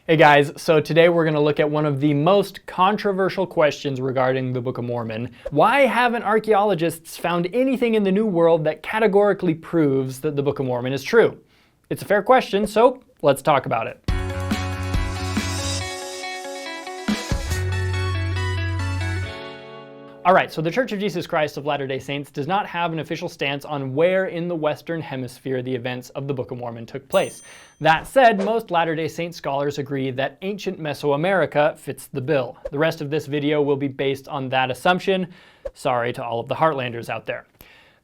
Hey guys, so today we're going to look at one of the most controversial questions regarding the Book of Mormon. Why haven't archaeologists found anything in the New World that categorically proves that the Book of Mormon is true? It's a fair question, so let's talk about it. Alright, so the Church of Jesus Christ of Latter-day Saints does not have an official stance on where in the Western Hemisphere the events of the Book of Mormon took place. That said, most Latter-day Saint scholars agree that ancient Mesoamerica fits the bill. The rest of this video will be based on that assumption. Sorry to all of the Heartlanders out there.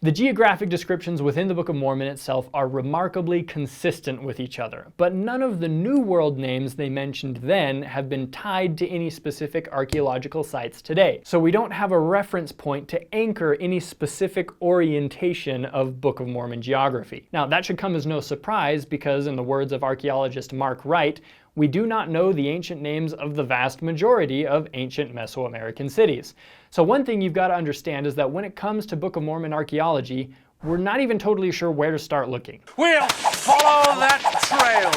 The geographic descriptions within the Book of Mormon itself are remarkably consistent with each other, but none of the New World names they mentioned then have been tied to any specific archaeological sites today. So we don't have a reference point to anchor any specific orientation of Book of Mormon geography. Now that should come as no surprise because, in the words of archaeologist Mark Wright, we do not know the ancient names of the vast majority of ancient Mesoamerican cities. So one thing you've got to understand is that when it comes to Book of Mormon archaeology, we're not even totally sure where to start looking. We'll follow that trail.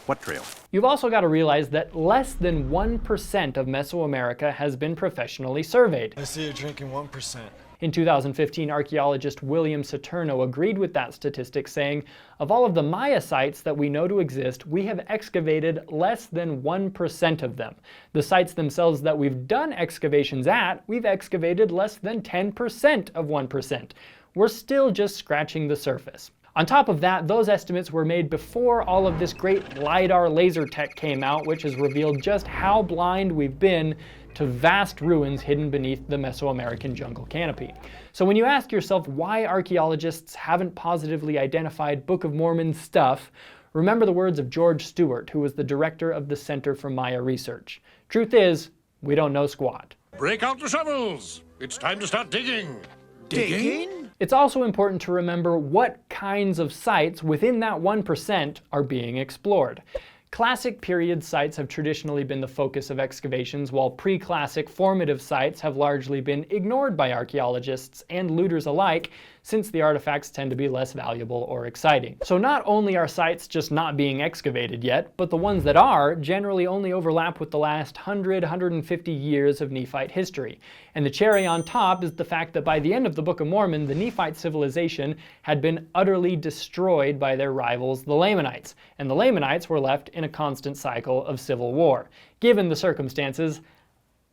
What trail? You've also got to realize that less than 1% of Mesoamerica has been professionally surveyed. I see you drinking 1%. In 2015, archaeologist William Saturno agreed with that statistic, saying, of all of the Maya sites that we know to exist, we have excavated less than 1% of them. The sites themselves that we've done excavations at, we've excavated less than 10% of 1%. We're still just scratching the surface. On top of that, those estimates were made before all of this great LiDAR laser tech came out, which has revealed just how blind we've been to vast ruins hidden beneath the Mesoamerican jungle canopy. So when you ask yourself why archaeologists haven't positively identified Book of Mormon stuff, remember the words of George Stewart, who was the director of the Center for Maya Research. Truth is, we don't know squat. Break out the shovels. It's time to start digging. Digging? It's also important to remember what kinds of sites within that 1% are being explored. Classic period sites have traditionally been the focus of excavations, while pre-classic formative sites have largely been ignored by archaeologists and looters alike, since the artifacts tend to be less valuable or exciting. So not only are sites just not being excavated yet, but the ones that are generally only overlap with the last 150 years of Nephite history. And the cherry on top is the fact that by the end of the Book of Mormon, the Nephite civilization had been utterly destroyed by their rivals, the Lamanites, and the Lamanites were left in a constant cycle of civil war. Given the circumstances,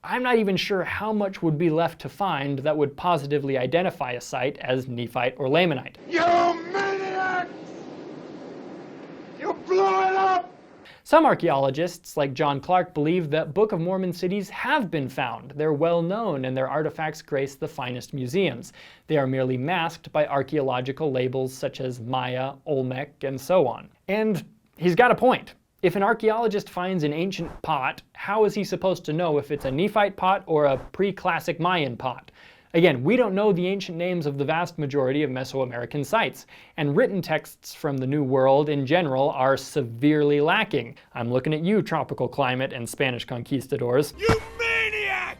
I'm not even sure how much would be left to find that would positively identify a site as Nephite or Lamanite. You maniacs! You blew it up! Some archaeologists, like John Clark, believe that Book of Mormon cities have been found. They're well known and their artifacts grace the finest museums. They are merely masked by archaeological labels such as Maya, Olmec, and so on. And he's got a point. If an archaeologist finds an ancient pot, how is he supposed to know if it's a Nephite pot or a pre-classic Mayan pot? Again, we don't know the ancient names of the vast majority of Mesoamerican sites, and written texts from the New World in general are severely lacking. I'm looking at you, tropical climate and Spanish conquistadors. You maniac!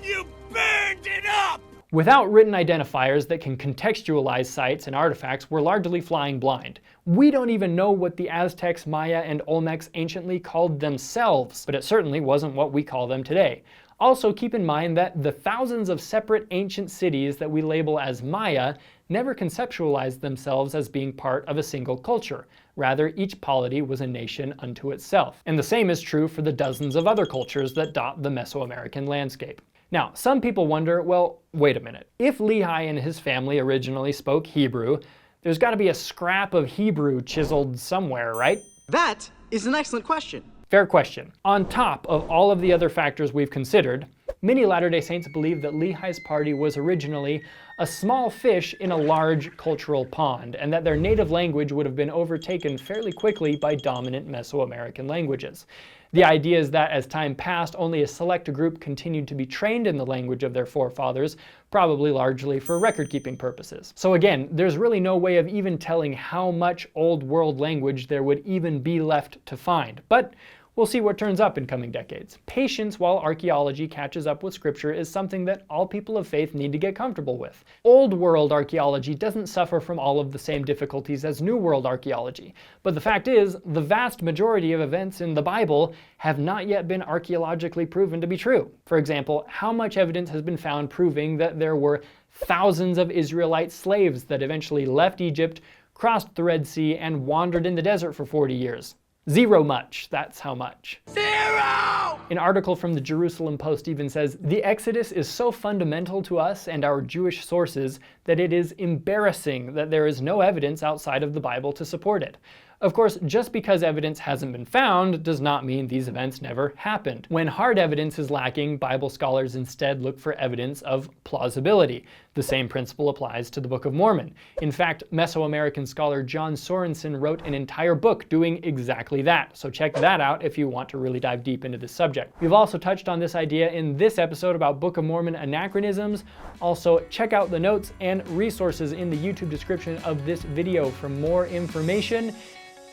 You burned it up! Without written identifiers that can contextualize sites and artifacts, we're largely flying blind. We don't even know what the Aztecs, Maya, and Olmecs anciently called themselves, but it certainly wasn't what we call them today. Also, keep in mind that the thousands of separate ancient cities that we label as Maya never conceptualized themselves as being part of a single culture. Rather, each polity was a nation unto itself. And the same is true for the dozens of other cultures that dot the Mesoamerican landscape. Now, some people wonder, well, wait a minute. If Lehi and his family originally spoke Hebrew, there's got to be a scrap of Hebrew chiseled somewhere, right? That is an excellent question. Fair question. On top of all of the other factors we've considered, many Latter-day Saints believe that Lehi's party was originally a small fish in a large cultural pond, and that their native language would have been overtaken fairly quickly by dominant Mesoamerican languages. The idea is that as time passed, only a select group continued to be trained in the language of their forefathers, probably largely for record-keeping purposes. So again, there's really no way of even telling how much Old World language there would even be left to find. But We'll see what turns up in coming decades. Patience while archaeology catches up with Scripture is something that all people of faith need to get comfortable with. Old World archaeology doesn't suffer from all of the same difficulties as New World archaeology, but the fact is, the vast majority of events in the Bible have not yet been archaeologically proven to be true. For example, how much evidence has been found proving that there were thousands of Israelite slaves that eventually left Egypt, crossed the Red Sea, and wandered in the desert for 40 years? Zero much, that's how much. Zero! An article from the Jerusalem Post even says, "The Exodus is so fundamental to us and our Jewish sources that it is embarrassing that there is no evidence outside of the Bible to support it." Of course, just because evidence hasn't been found does not mean these events never happened. When hard evidence is lacking, Bible scholars instead look for evidence of plausibility. The same principle applies to the Book of Mormon. In fact, Mesoamerican scholar John Sorensen wrote an entire book doing exactly that, so check that out if you want to really dive deep into this subject. We've also touched on this idea in this episode about Book of Mormon anachronisms. Also, check out the notes and resources in the YouTube description of this video for more information,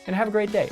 and have a great day.